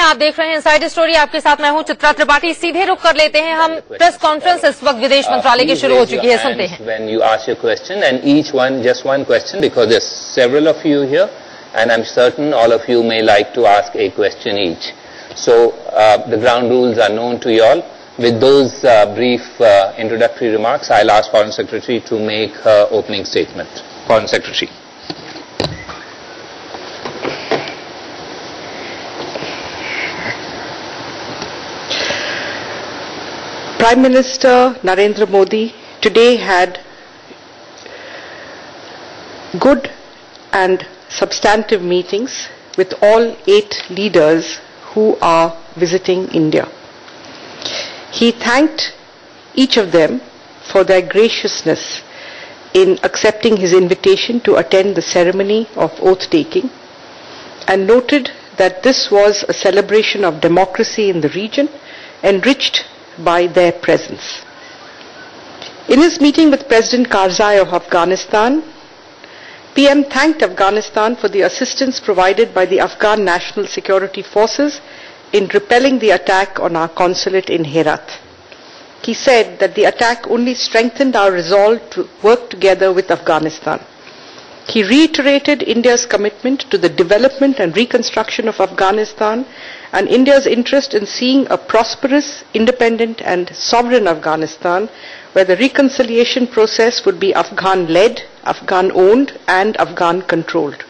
आप देख रहे हैं इनसाइड स्टोरी। आपके साथ मैं हूं चित्रा त्रिपाठी। सीधे रुक कर लेते हैं हम प्रेस कॉन्फ्रेंस इस वक्त विदेश मंत्रालय की शुरू हो चुकी है, सुनते हैं। When you ask your question, and each one just one question, because there's several of you here, and I'm certain all of you may like to ask a question each. So the ground rules are known to you all. With those brief introductory remarks, I'll ask Foreign Secretary to make her opening statement. Foreign Secretary. Prime Minister Narendra Modi today had good and substantive meetings with all 8 leaders who are visiting India. He thanked each of them for their graciousness in accepting his invitation to attend the ceremony of oath-taking and noted that this was a celebration of democracy in the region, enriched by their presence. In his meeting with President Karzai of Afghanistan, PM thanked Afghanistan for the assistance provided by the Afghan National Security Forces in repelling the attack on our consulate in Herat. He said that the attack only strengthened our resolve to work together with Afghanistan. He reiterated India's commitment to the development and reconstruction of Afghanistan and India's interest in seeing a prosperous, independent and sovereign Afghanistan where the reconciliation process would be Afghan-led, Afghan-owned and Afghan-controlled.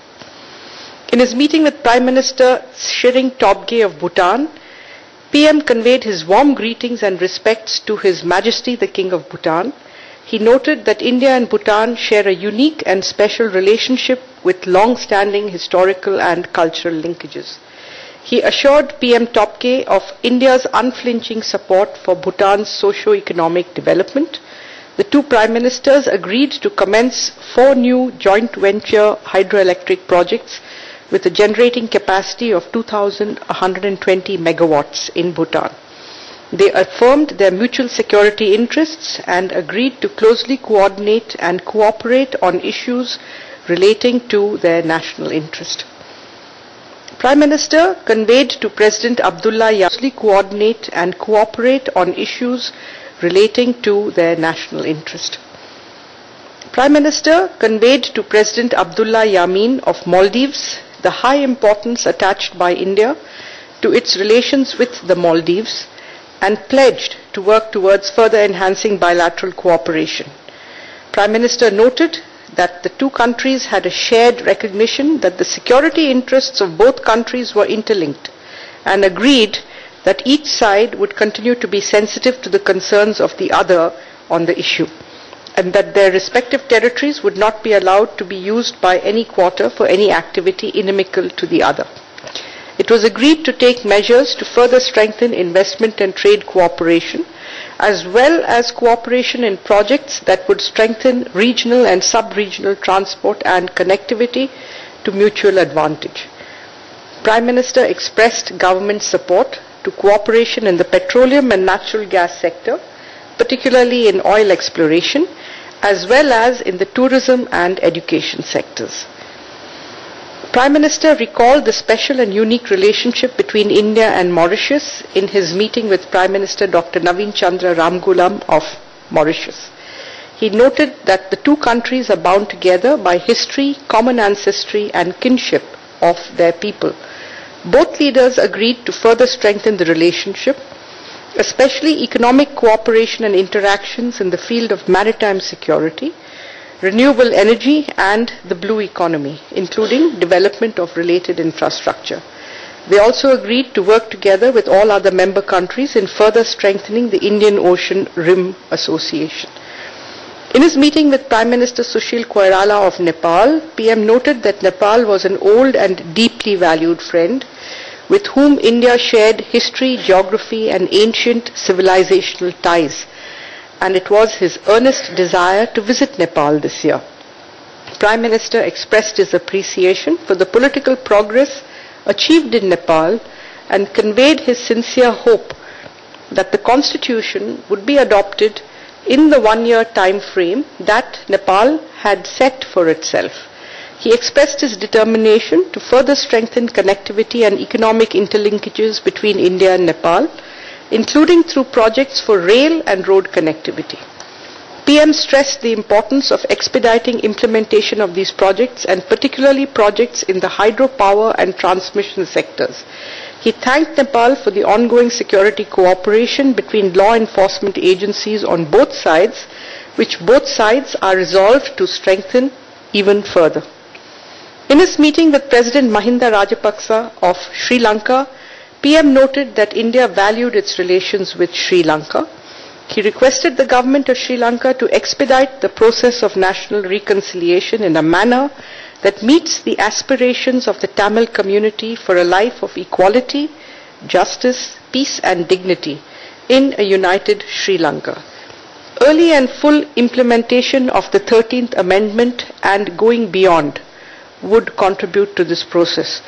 In his meeting with Prime Minister Tshering Tobgay of Bhutan, PM conveyed his warm greetings and respects to His Majesty the King of Bhutan. He noted that India and Bhutan share a unique and special relationship with long-standing historical and cultural linkages. He assured PM Tobgay of India's unflinching support for Bhutan's socio-economic development. The two Prime Ministers agreed to commence 4 new joint venture hydroelectric projects with a generating capacity of 2,120 megawatts in Bhutan. They affirmed their mutual security interests and agreed to closely coordinate and cooperate on issues relating to their national interest. Prime Minister conveyed to President Abdullah Yameen closely coordinate and cooperate on issues relating to their national interest. Prime Minister conveyed to President Abdullah Yameen of Maldives the high importance attached by India to its relations with the Maldives and pledged to work towards further enhancing bilateral cooperation. Prime Minister noted that the two countries had a shared recognition that the security interests of both countries were interlinked and agreed that each side would continue to be sensitive to the concerns of the other on the issue and that their respective territories would not be allowed to be used by any quarter for any activity inimical to the other. It was agreed to take measures to further strengthen investment and trade cooperation, as well as cooperation in projects that would strengthen regional and sub-regional transport and connectivity to mutual advantage. Prime Minister expressed government support to cooperation in the petroleum and natural gas sector, particularly in oil exploration, as well as in the tourism and education sectors. Prime Minister recalled the special and unique relationship between India and Mauritius in his meeting with Prime Minister Dr. Naveen Chandra Ramgoolam of Mauritius. He noted that the two countries are bound together by history, common ancestry and kinship of their people. Both leaders agreed to further strengthen the relationship, especially economic cooperation and interactions in the field of maritime security, renewable energy and the blue economy, including development of related infrastructure. They also agreed to work together with all other member countries in further strengthening the Indian Ocean Rim Association. In his meeting with Prime Minister Sushil Koirala of Nepal, PM noted that Nepal was an old and deeply valued friend with whom India shared history, geography and ancient civilizational ties, and it was his earnest desire to visit Nepal this year. Prime Minister expressed his appreciation for the political progress achieved in Nepal and conveyed his sincere hope that the constitution would be adopted in the 1-year time frame that Nepal had set for itself. He expressed his determination to further strengthen connectivity and economic interlinkages between India and Nepal, including through projects for rail and road connectivity. PM stressed the importance of expediting implementation of these projects, and particularly projects in the hydropower and transmission sectors. He thanked Nepal for the ongoing security cooperation between law enforcement agencies on both sides, which both sides are resolved to strengthen even further. In his meeting with President Mahinda Rajapaksa of Sri Lanka, PM noted that India valued its relations with Sri Lanka. He requested the government of Sri Lanka to expedite the process of national reconciliation in a manner that meets the aspirations of the Tamil community for a life of equality, justice, peace and dignity in a united Sri Lanka. Early and full implementation of the 13th Amendment and going beyond would contribute to this process.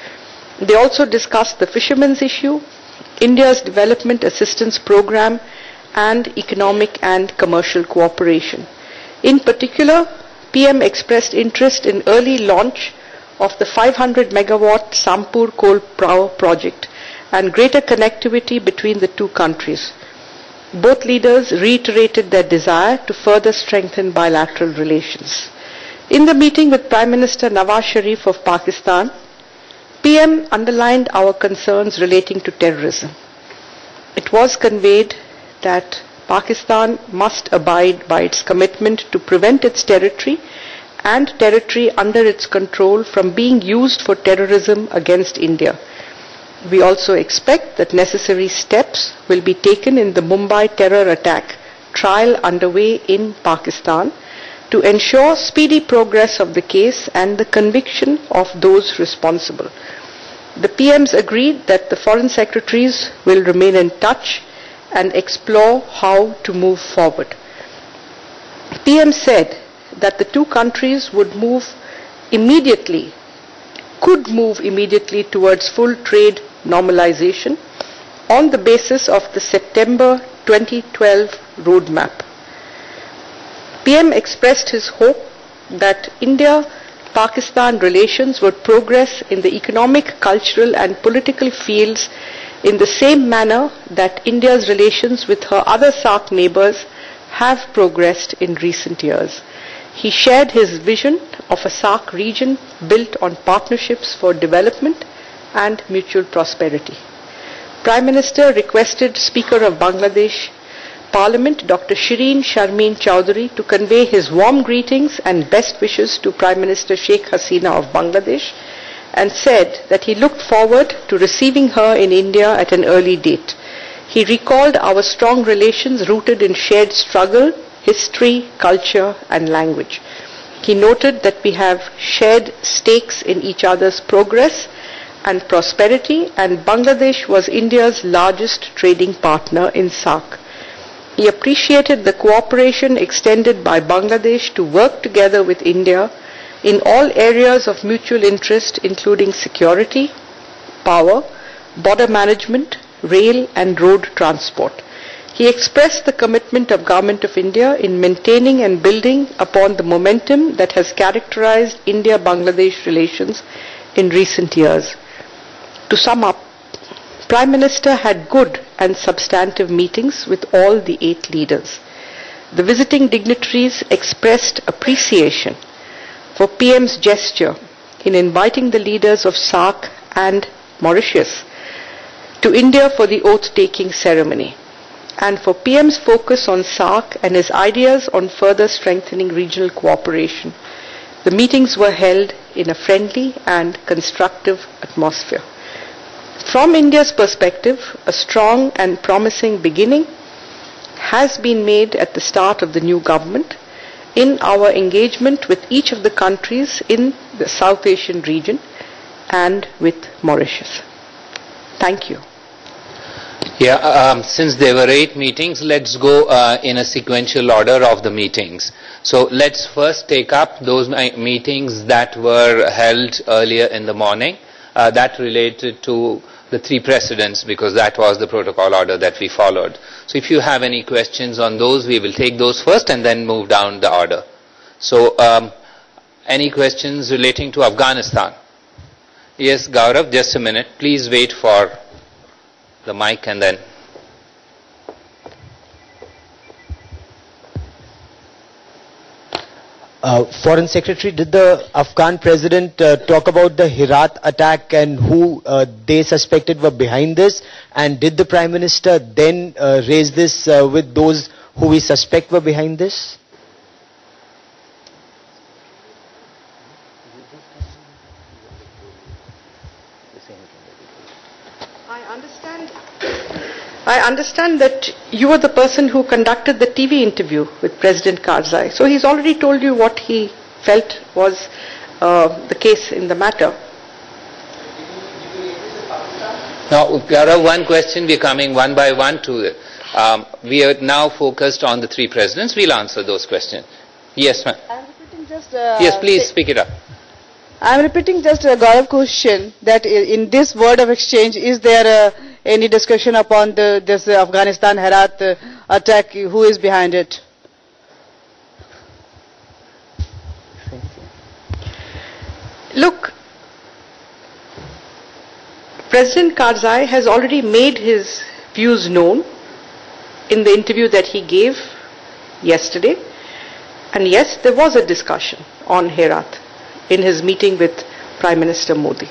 They also discussed the fishermen's issue, India's development assistance program, and economic and commercial cooperation. In particular, PM expressed interest in early launch of the 500 megawatt Sampur coal power project and greater connectivity between the two countries. Both leaders reiterated their desire to further strengthen bilateral relations. In the meeting with Prime Minister Nawaz Sharif of Pakistan, PM underlined our concerns relating to terrorism. It was conveyed that Pakistan must abide by its commitment to prevent its territory and territory under its control from being used for terrorism against India. We also expect that necessary steps will be taken in the Mumbai terror attack trial underway in Pakistan to ensure speedy progress of the case and the conviction of those responsible. The PMs agreed that the foreign secretaries will remain in touch and explore how to move forward. PM said that the two countries could move immediately towards full trade normalization on the basis of the September 2012 roadmap. PM expressed his hope that India-Pakistan relations would progress in the economic, cultural and political fields in the same manner that India's relations with her other SAARC neighbors have progressed in recent years. He shared his vision of a SAARC region built on partnerships for development and mutual prosperity. Prime Minister requested Speaker of Bangladesh Parliament, Dr. Shireen Sharmeen Chowdhury, to convey his warm greetings and best wishes to Prime Minister Sheikh Hasina of Bangladesh, and said that he looked forward to receiving her in India at an early date. He recalled our strong relations rooted in shared struggle, history, culture and language. He noted that we have shared stakes in each other's progress and prosperity, and Bangladesh was India's largest trading partner in SAARC. He appreciated the cooperation extended by Bangladesh to work together with India in all areas of mutual interest, including security, power, border management, rail and road transport. He expressed the commitment of Government of India in maintaining and building upon the momentum that has characterized India-Bangladesh relations in recent years. To sum up, Prime Minister had good and substantive meetings with all the 8 leaders. The visiting dignitaries expressed appreciation for PM's gesture in inviting the leaders of SAARC and Mauritius to India for the oath-taking ceremony, and for PM's focus on SAARC and his ideas on further strengthening regional cooperation. The meetings were held in a friendly and constructive atmosphere. From India's perspective, a strong and promising beginning has been made at the start of the new government in our engagement with each of the countries in the South Asian region and with Mauritius. Thank you. Yeah, since there were 8 meetings, let's go in a sequential order of the meetings. So let's first take up those meetings that were held earlier in the morning. That related to the 3 presidents, because that was the protocol order that we followed. So if you have any questions on those, we will take those first and then move down the order. So any questions relating to Afghanistan? Yes, Gaurav, just a minute. Please wait for the mic and then. Foreign Secretary, did the Afghan president talk about the Herat attack and who they suspected were behind this? And did the Prime Minister then raise this with those who we suspect were behind this? I understand that you were the person who conducted the TV interview with President Karzai. So he's already told you what he felt was the case in the matter. Now, Gaurav, one question, we're coming one by one to it. We are now focused on the three presidents. We'll answer those questions. Yes, ma'am. Yes, please speak it up. I'm repeating just Gaurav's question that in this word of exchange, is there any discussion upon this Afghanistan Herat attack? Who is behind it? Look, President Karzai has already made his views known in the interview that he gave yesterday. And yes, there was a discussion on Herat in his meeting with Prime Minister Modi.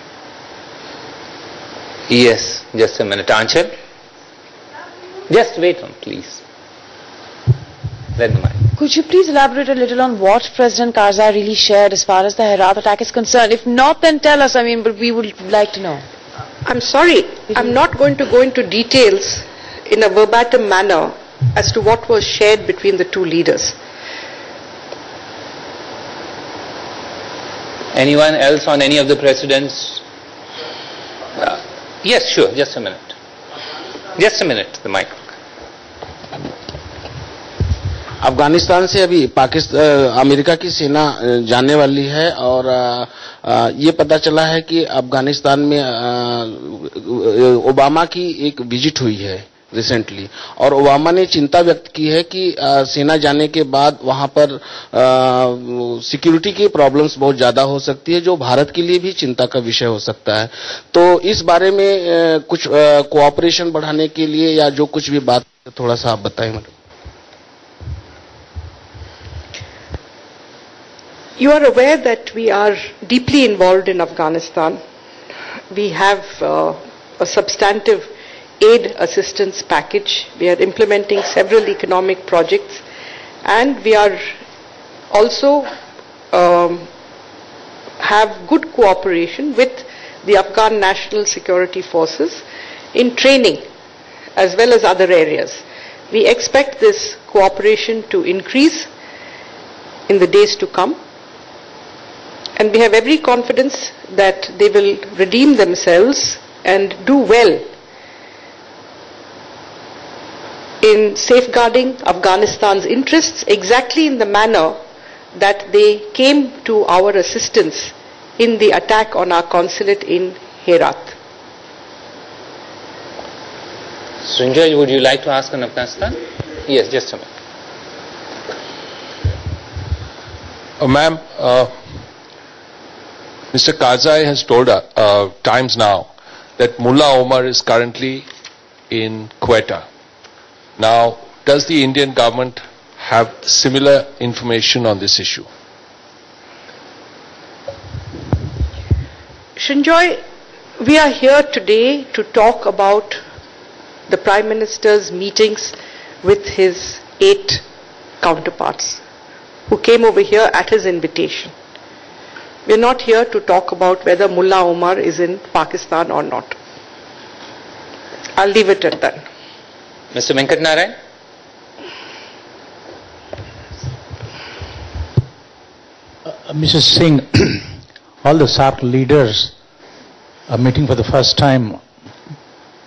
Yes, just a minute. Anchal? Just wait on, please. Let the mic. Could you please elaborate a little on what President Karzai really shared as far as the Herat attack is concerned? If not, then tell us. But we would like to know. I'm sorry, I'm not going to go into details in a verbatim manner as to what was shared between the two leaders. Anyone else on any of the presidents? Yes, sure, just a minute. Just a minute, the mic. Afghanistan से अभी America की सेना जाने वाली है और ये पता चला है कि अफगानिस्तान में ओबामा की एक विजिट हुई है रिसेंटली और ओबामा ने चिंता व्यक्त की है कि सेना जाने के बाद वहां पर सिक्योरिटी की प्रॉब्लम्स बहुत ज्यादा हो सकती है जो भारत के लिए भी चिंता का विषय हो सकता है। तो इस बारे में कुछ कोऑपरेशन बढ़ाने के लिए या जो कुछ भी बात थोड़ा सा आप बताएं madam. You are aware that we are deeply involved in Afghanistan. We have a substantive aid assistance package. We are implementing several economic projects, and we are also have good cooperation with the Afghan National Security Forces in training as well as other areas. We expect this cooperation to increase in the days to come, and we have every confidence that they will redeem themselves and do well in safeguarding Afghanistan's interests exactly in the manner that they came to our assistance in the attack on our consulate in Herat. Sanjay, would you like to ask on Afghanistan? Yes, just a minute. Ma'am, Mr. Karzai has told Times Now that Mullah Omar is currently in Quetta. Now, does the Indian government have similar information on this issue? Shinjoy, we are here today to talk about the Prime Minister's meetings with his 8 counterparts who came over here at his invitation. We are not here to talk about whether Mullah Omar is in Pakistan or not. I'll leave it at that. Mr. Venkat Narayan? Mrs. Singh, all the SAARC leaders are meeting for the first time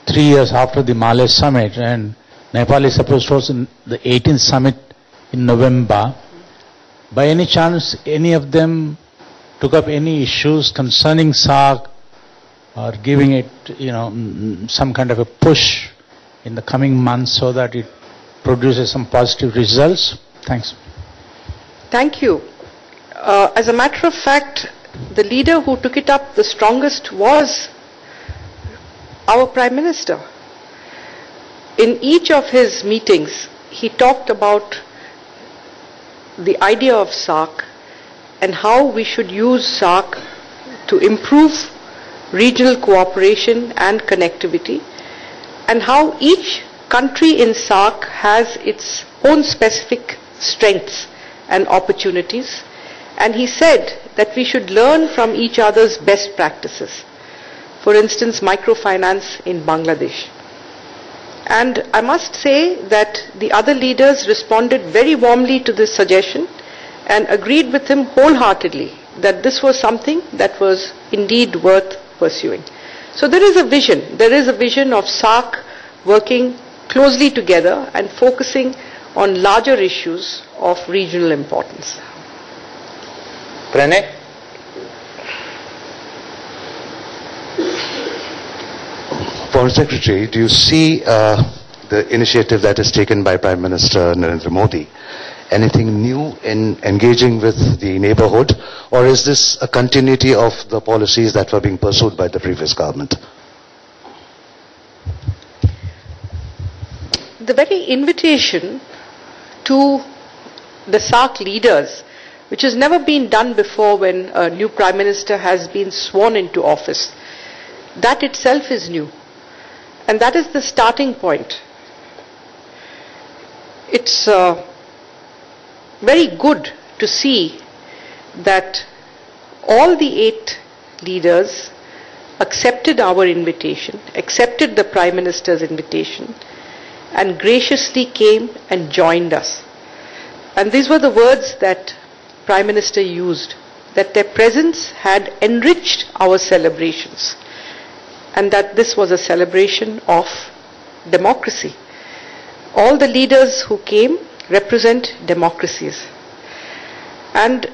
3 years after the Malé summit, and Nepal is supposed to host the 18th summit in November. By any chance, any of them took up any issues concerning SAARC or giving it, some kind of a push in the coming months so that it produces some positive results? Thanks. Thank you. As a matter of fact, the leader who took it up the strongest was our Prime Minister. In each of his meetings, he talked about the idea of SAARC and how we should use SAARC to improve regional cooperation and connectivity, and how each country in SAARC has its own specific strengths and opportunities. And he said that we should learn from each other's best practices. For instance, microfinance in Bangladesh. And I must say that the other leaders responded very warmly to this suggestion and agreed with him wholeheartedly that this was something that was indeed worth pursuing. So there is a vision. There is a vision of SAARC working closely together and focusing on larger issues of regional importance. Pranay? Foreign Secretary, do you see the initiative that is taken by Prime Minister Narendra Modi anything new in engaging with the neighborhood, or is this a continuity of the policies that were being pursued by the previous government? The very invitation to the SAARC leaders, which has never been done before when a new Prime Minister has been sworn into office, that itself is new. And that is the starting point. It's very good to see that all the 8 leaders accepted our invitation, accepted the Prime Minister's invitation, and graciously came and joined us. And these were the words that Prime Minister used, that their presence had enriched our celebrations, and that this was a celebration of democracy. All the leaders who came represent democracies. And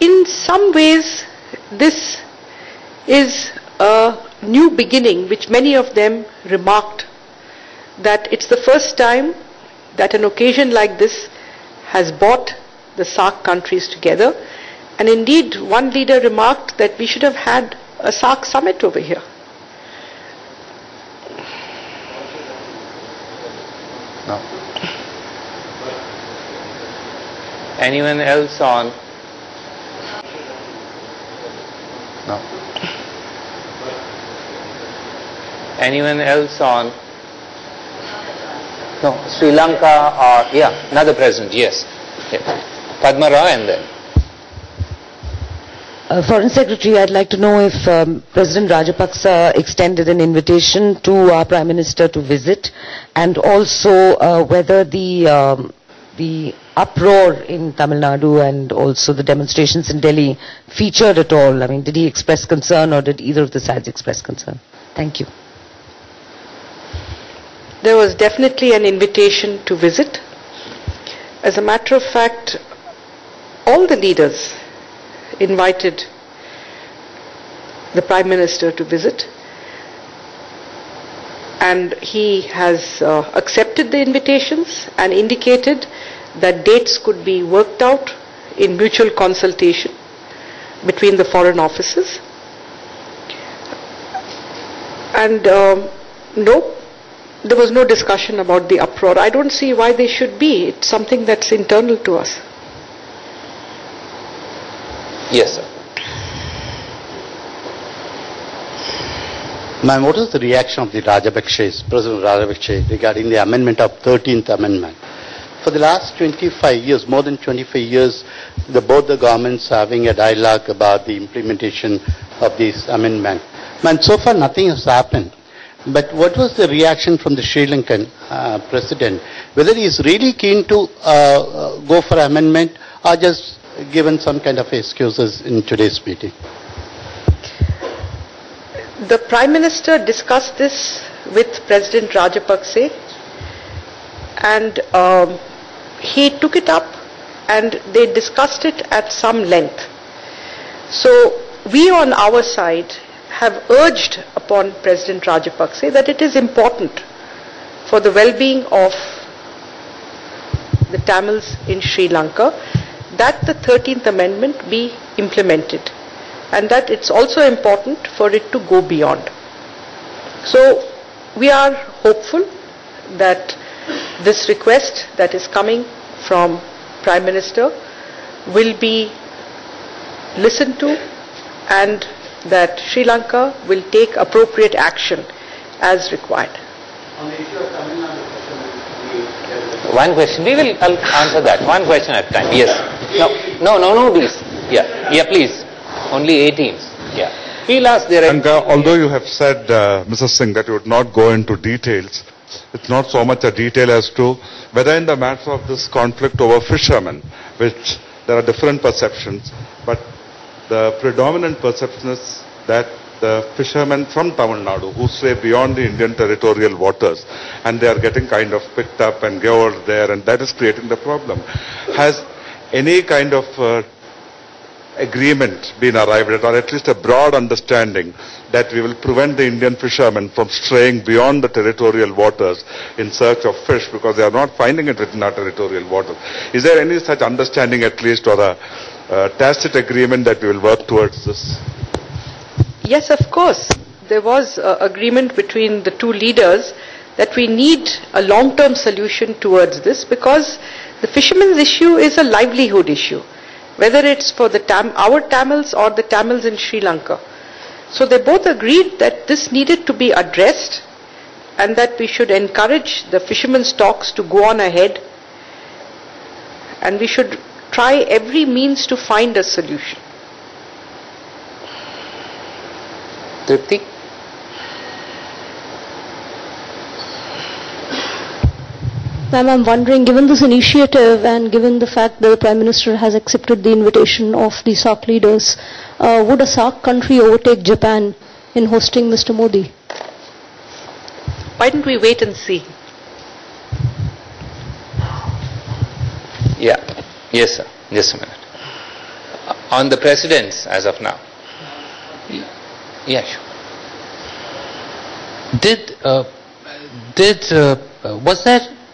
in some ways, this is a new beginning, which many of them remarked that it's the first time that an occasion like this has brought the SAARC countries together. And indeed, one leader remarked that we should have had a SAARC summit over here. No. Anyone else on? No. Anyone else on? No, Sri Lanka or, yeah, another president, yes. Yeah. Padma Rao and then. Foreign Secretary, I'd like to know if President Rajapaksa extended an invitation to our Prime Minister to visit, and also whether the uproar in Tamil Nadu and also the demonstrations in Delhi featured at all. I mean, did he express concern, or did either of the sides express concern? Thank you. There was definitely an invitation to visit. As a matter of fact, all the leaders invited the Prime Minister to visit, and he has accepted the invitations and indicated that dates could be worked out in mutual consultation between the foreign offices. And no, there was no discussion about the uproar. I don't see why they should be. It's something that's internal to us. Yes, sir. Ma'am, what is the reaction of the Rajapaksa, President Rajapaksa, regarding the amendment of 13th Amendment? For the last 25 years, more than 25 years, both the governments are having a dialogue about the implementation of this amendment. Ma'am, so far nothing has happened. But what was the reaction from the Sri Lankan President? Whether he is really keen to go for amendment, or just given some kind of excuses in today's meeting? The Prime Minister discussed this with President Rajapaksa, and he took it up and they discussed it at some length. So we on our side have urged upon President Rajapaksa that it is important for the well-being of the Tamils in Sri Lanka that the 13th Amendment be implemented, and that it's also important for it to go beyond. So we are hopeful that this request that is coming from Prime Minister will be listened to, and that Sri Lanka will take appropriate action as required. One question. I'll answer that. One question at a time. Yes. No, please. Yeah, please. Only 18s. Yeah. We'll ask their... And although you have said, Mrs. Singh, that you would not go into details, it's not so much a detail as to whether in the matter of this conflict over fishermen, which there are different perceptions, but the predominant perception is that the fishermen from Tamil Nadu who stray beyond the Indian territorial waters, and they are getting kind of picked up and gored there, and that is creating the problem. Has any kind of agreement been arrived at, or at least a broad understanding that we will prevent the Indian fishermen from straying beyond the territorial waters in search of fish because they are not finding it within our territorial waters? Is there any such understanding at least, or a tacit agreement that we will work towards this? Yes, of course. There was agreement between the two leaders that we need a long-term solution towards this, because the fishermen's issue is a livelihood issue, whether it's for the our Tamils or the Tamils in Sri Lanka. So they both agreed that this needed to be addressed, and that we should encourage the fishermen's talks to go on ahead, and we should try every means to find a solution. Tripti? Ma'am, I'm wondering, given this initiative and given the fact that the Prime Minister has accepted the invitation of the SAARC leaders, would a SAARC country overtake Japan in hosting Mr. Modi? Why don't we wait and see? Yeah. Yes, sir. Just a minute. On the precedents as of now. Yeah, sure.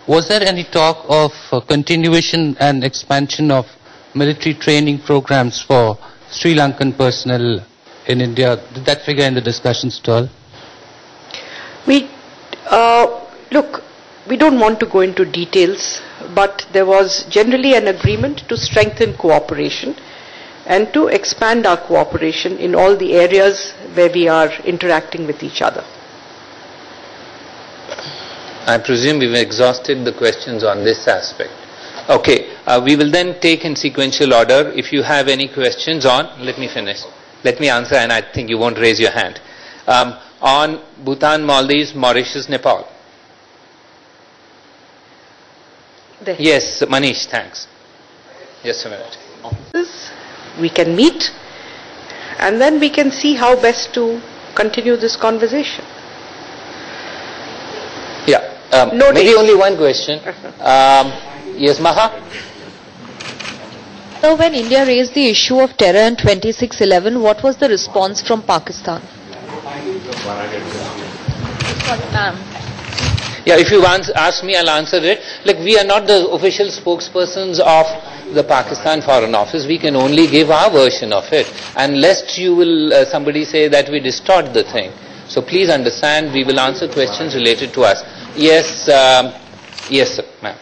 Was there any talk of continuation and expansion of military training programs for Sri Lankan personnel in India? Did that figure in the discussions at all? Look, we don't want to go into details, but there was generally an agreement to strengthen cooperation and to expand our cooperation in all the areas where we are interacting with each other. I presume we've exhausted the questions on this aspect. Okay, we will then take in sequential order. If you have any questions let me finish. Let me answer, and I think you won't raise your hand. On Bhutan, Maldives, Mauritius, Nepal. There. Yes, Manish, thanks. Just a minute. We can meet, and then we can see how best to continue this conversation. Yeah. No maybe dates. only one question. Yes, Maha? So when India raised the issue of terror in 2611, what was the response from Pakistan? Yeah, if you ask me, I'll answer it. Like, we are not the official spokespersons of the Pakistan Foreign Office. We can only give our version of it. And lest you will, somebody say that we distort the thing. So please understand, we will answer questions related to us. Yes, yes, sir, ma'am.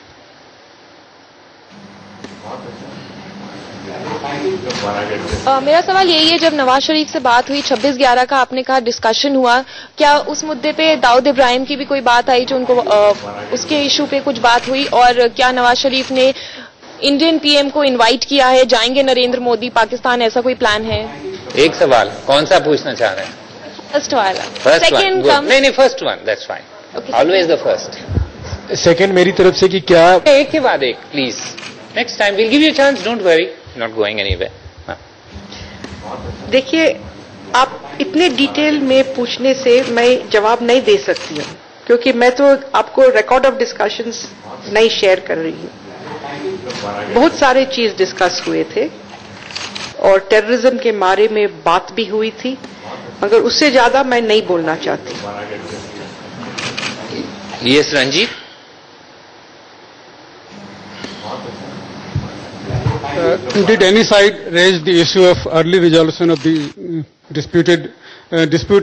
मेरा सवाल यही है, जब नवाज शरीफ से बात हुई 26/11 का, आपने कहा डिस्कशन हुआ, क्या उस मुद्दे पे दाऊद इब्राहिम की भी कोई बात आई जो उनको उसके इशू पे कुछ बात हुई, और क्या नवाज शरीफ ने इंडियन पीएम को इनवाइट किया है, जाएंगे नरेंद्र मोदी पाकिस्तान, ऐसा कोई प्लान है? एक सवाल कौन सा पूछना चाह रहे हैं? फर्स्ट वाला। सेकंड नहीं, first one, that's fine, always the first. Second मेरी तरफ से कि क्या एक के बाद एक, please, next time will give you chance, don't worry, not going anywhere. देखिए, आप इतने डिटेल में पूछने से मैं जवाब नहीं दे सकती हूँ, क्योंकि मैं तो आपको रिकॉर्ड ऑफ डिस्कशंस नहीं शेयर कर रही हूँ। बहुत सारे चीज डिस्कस हुए थे और टेररिज्म के बारे में बात भी हुई थी, मगर उससे ज्यादा मैं नहीं बोलना चाहती। Yes, Ranjit. Did any side raise the issue of early resolution of the dispute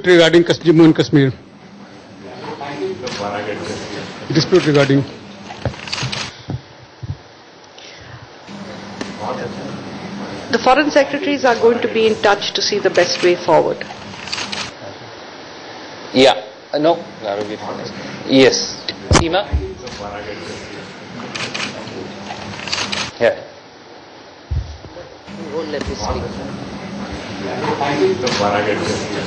regarding Jammu and Kashmir? Dispute regarding. The foreign secretaries are going to be in touch to see the best way forward. Yeah. No. Yes. Seema? Yeah. You won't let me speak.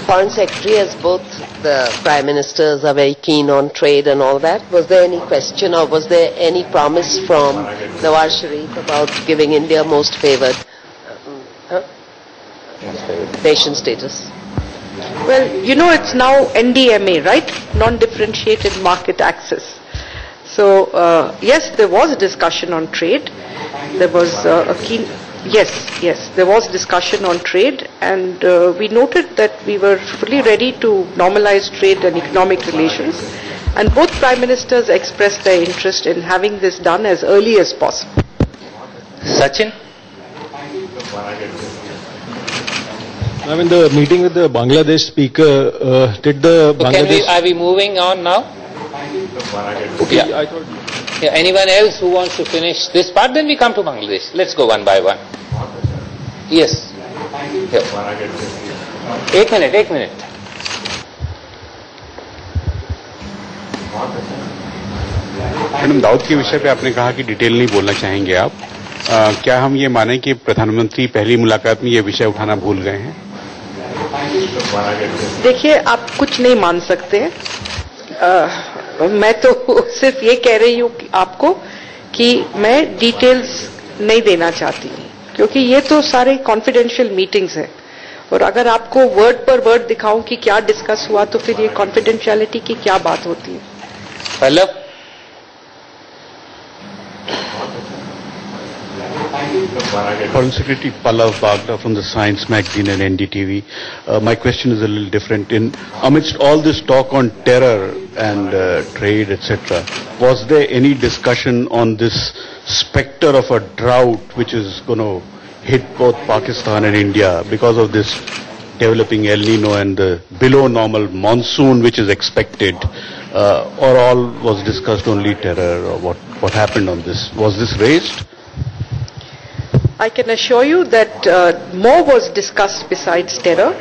Foreign Secretary, as both the Prime Ministers are very keen on trade and all that, was there any question or was there any promise from Nawaz Sharif about giving India most favoured nation status? Well, you know it's now NDMA, right? Non-differentiated market access. So, yes, there was a discussion on trade. There was a keen... Yes, there was discussion on trade, and we noted that we were fully ready to normalize trade and economic relations, and both Prime Ministers expressed their interest in having this done as early as possible. Sachin? I mean, the meeting with the Bangladesh speaker, did the Bangladesh... Are we moving on now? Okay, yeah. I thought... Yeah, anyone else who wants to finish this part, then we come to Bangladesh. Let's go one by one. Yes. Yeah. एक minute. Madam, Dawood के विषय पे आपने कहा कि detail नहीं बोलना चाहेंगे आप. क्या हम ये माने कि प्रधानमंत्री पहली मुलाकात में ये विषय उठाना भूल गए हैं? देखिए, आप कुछ नहीं मान सकते. मैं तो सिर्फ ये कह रही हूँ आपको कि मैं डिटेल्स नहीं देना चाहती, क्योंकि ये तो सारे कॉन्फिडेंशियल मीटिंग्स हैं, और अगर आपको वर्ड पर वर्ड दिखाऊं कि क्या डिस्कस हुआ तो फिर ये कॉन्फिडेंशियलिटी की क्या बात होती है. Hello. Foreign Secretary Pallav Bagla from the Science Magazine and NDTV. My question is a little different. Amidst all this talk on terror and trade, etc., was there any discussion on this specter of a drought which is going to hit both Pakistan and India because of this developing El Nino and the below normal monsoon which is expected, or all was discussed only terror, or what happened on this? Was this raised? I can assure you that more was discussed besides terror,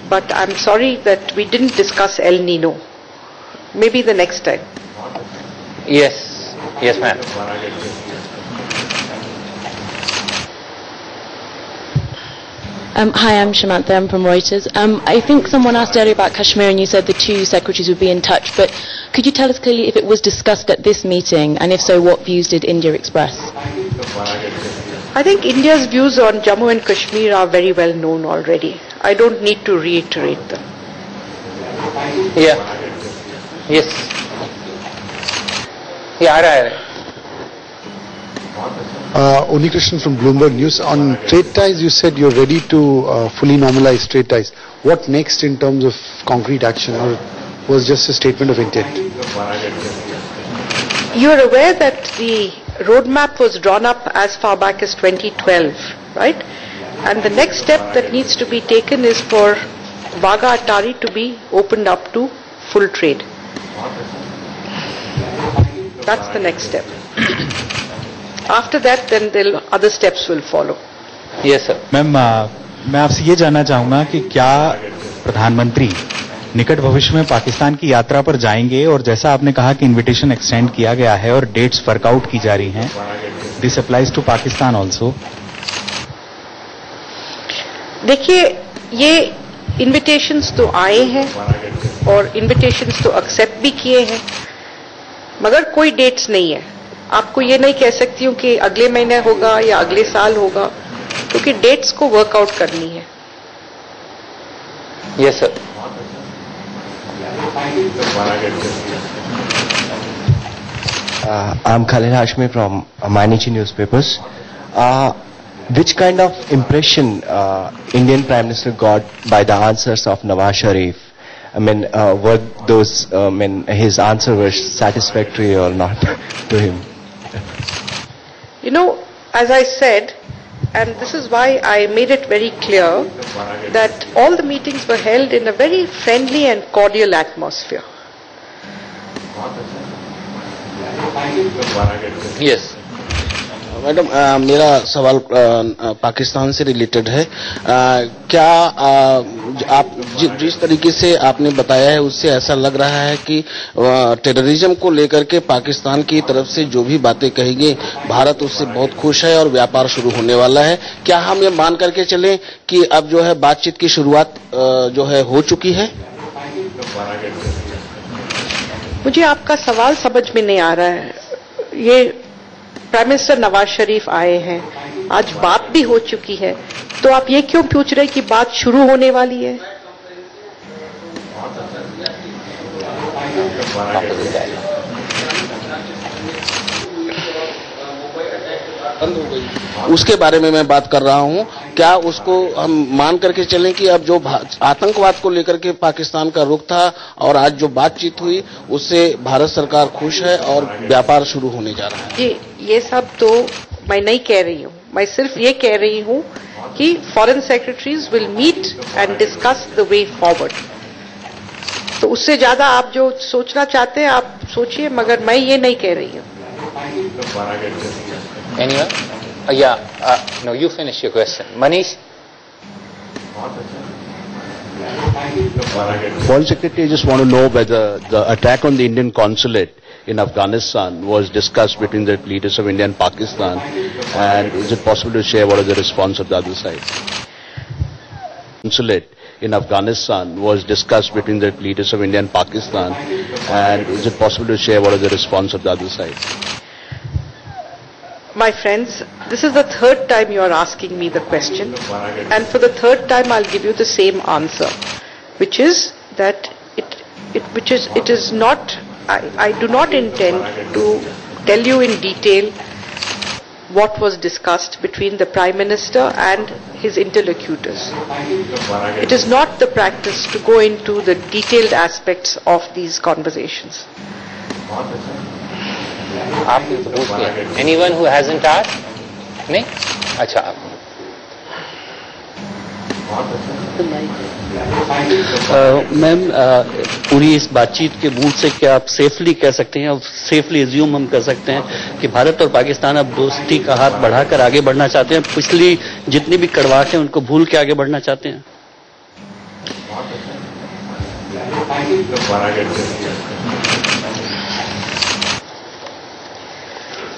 but I'm sorry that we didn't discuss El Nino. Maybe the next time. Yes, ma'am. Hi, I'm Shamantha. I'm from Reuters. I think someone asked earlier about Kashmir and you said the two secretaries would be in touch, but could you tell us clearly if it was discussed at this meeting, and if so, what views did India express? I think India's views on Jammu and Kashmir are very well known already. I don't need to reiterate them. Yeah. Yes. Yeah, Uni Krishnan from Bloomberg News. On trade ties, you said you're ready to fully normalize trade ties. What next in terms of concrete action, or was just a statement of intent? You're aware that the roadmap was drawn up as far back as 2012, right? And the next step that needs to be taken is for Wagah Atari to be opened up to full trade. That's the next step. After that, then other steps will follow. Yes, sir. Ma'am, मैं आपसे ये जानना चाहूँगा कि क्या प्रधानमंत्री निकट भविष्य में पाकिस्तान की यात्रा पर जाएंगे, और जैसा आपने कहा कि इनविटेशन एक्सटेंड किया गया है और डेट्स वर्कआउट की जा रही हैं, this applies to Pakistan also. देखिए, ये इनविटेशंस तो आए हैं और इनविटेशंस तो एक्सेप्ट भी किए हैं, मगर कोई डेट्स नहीं है. आपको ये नहीं कह सकती हूँ कि अगले महीने होगा या अगले साल होगा, क्योंकि डेट्स को वर्कआउट करनी है. Yes sir. I'm Khalil Hashmi from Mainichi newspapers. Which kind of impression Indian Prime Minister got by the answers of Nawaz Sharif? I mean, were those, his answer was satisfactory or not to him? You know, as I said, and this is why I made it very clear that all the meetings were held in a very friendly and cordial atmosphere. Yes. Madam, मेरा सवाल पाकिस्तान से related है। क्या आप जिस तरीके से आपने बताया है उससे ऐसा लग रहा है कि टेररिज्म को लेकर के पाकिस्तान की तरफ से जो भी बातें कही गई, भारत उससे बहुत खुश है और व्यापार शुरू होने वाला है। क्या हम ये मान करके चलें कि अब जो है बातचीत की शुरुआत जो है हो चुकी है? मुझे आपका सवाल समझ में नहीं आ रहा है। ये प्राइम मिनिस्टर नवाज शरीफ आए हैं, आज बात भी हो चुकी है, तो आप ये क्यों पूछ रहे कि बात शुरू होने वाली है? उसके बारे में मैं बात कर रहा हूं। क्या उसको हम मान करके चलें कि अब जो आतंकवाद को लेकर के पाकिस्तान का रुख था और आज जो बातचीत हुई उससे भारत सरकार खुश है और व्यापार शुरू होने जा रहा है? ये सब तो मैं नहीं कह रही हूं। मैं सिर्फ ये कह रही हूं कि foreign secretaries will meet and discuss the way forward. तो उससे ज्यादा आप जो सोचना चाहते हैं आप सोचिए, मगर मैं ये नहीं कह रही हूं। Anyone? No, you finish your question. Manish? Foreign Secretary, I just want to know whether the attack on the Indian consulate in Afghanistan was discussed between the leaders of India and Pakistan, and is it possible to share what is the response of the other side? Consulate in Afghanistan was discussed between the leaders of India and Pakistan, and is it possible to share what is the response of the other side? My friends, this is the third time you are asking me the question, and for the third time I'll give you the same answer, which is that it is not. I do not intend to tell you in detail what was discussed between the Prime Minister and his interlocutors. It is not the practice to go into the detailed aspects of these conversations. Anyone who hasn't asked? नहीं? अच्छा आप। Ma'am, पूरी इस बातचीत के mood से क्या आप सेफली कह सकते हैं और सेफली एज्यूम हम कर सकते हैं कि भारत और पाकिस्तान अब दोस्ती का हाथ बढ़ाकर आगे बढ़ना चाहते हैं, पिछली जितनी भी कड़वाहट है उनको भूल के आगे बढ़ना चाहते हैं?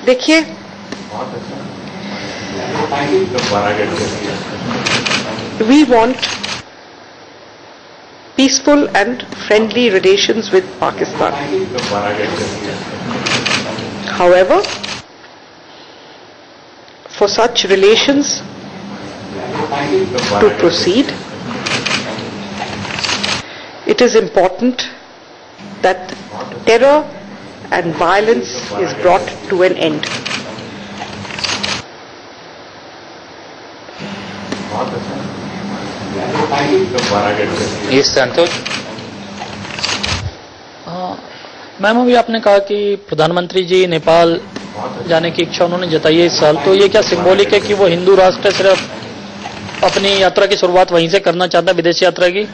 देखिए, we want peaceful and friendly relations with Pakistan. However, for such relations to proceed, it is important that terror and violence is brought to an end. Yes, Santosh. Ma'am, अभी आपने कहा कि प्रधानमंत्री जी नेपाल जाने की इच्छा उन्होंने जताई है इस साल, तो ये क्या सिंबॉलिक है कि वो हिंदू राष्ट्र सिर्फ अपनी यात्रा की शुरुआत वहीं से करना चाहता है, विदेश यात्रा की?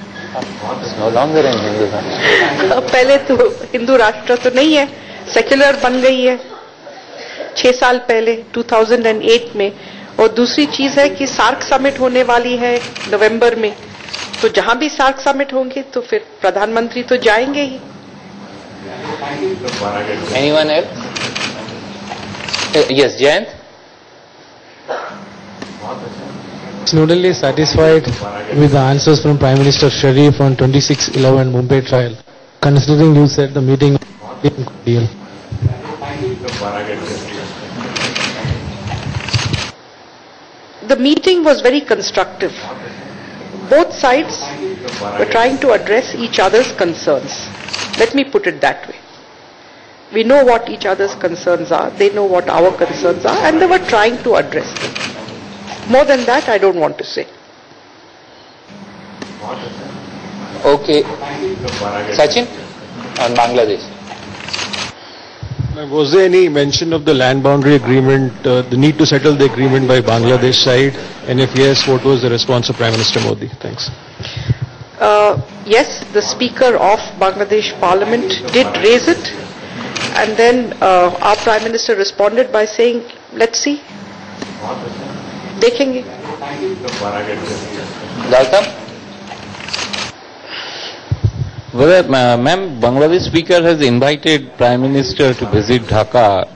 पहले तो हिंदू राष्ट्र तो नहीं है, सेक्युलर बन गई है 6 साल पहले 2008 में। और दूसरी चीज है कि सार्क समिट होने वाली है नवंबर में, तो जहां भी सार्क समिट होंगे तो फिर प्रधानमंत्री तो जाएंगे ही। Anyone else? Yes, Jayant? Not satisfied with the answers from Prime Minister Sharif on 26/11 Mumbai trial, considering you said the meeting was cordial. The meeting was very constructive. Both sides were trying to address each other's concerns. Let me put it that way. We know what each other's concerns are, they know what our concerns are, and they were trying to address them. More than that, I don't want to say. Okay. Sachin, on Bangladesh. Was there any mention of the land boundary agreement, the need to settle the agreement by Bangladesh side? And if yes, what was the response of Prime Minister Modi? Thanks. Yes, the Speaker of Bangladesh Parliament did raise it, and then our Prime Minister responded by saying, let's see, देखेंगे. Whether, ma'am, Bangladesh Speaker has invited Prime Minister to visit Dhaka,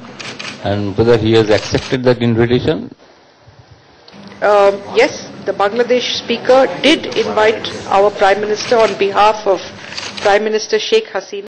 and whether he has accepted that invitation? Yes, the Bangladesh Speaker did invite our Prime Minister on behalf of Prime Minister Sheikh Hasina.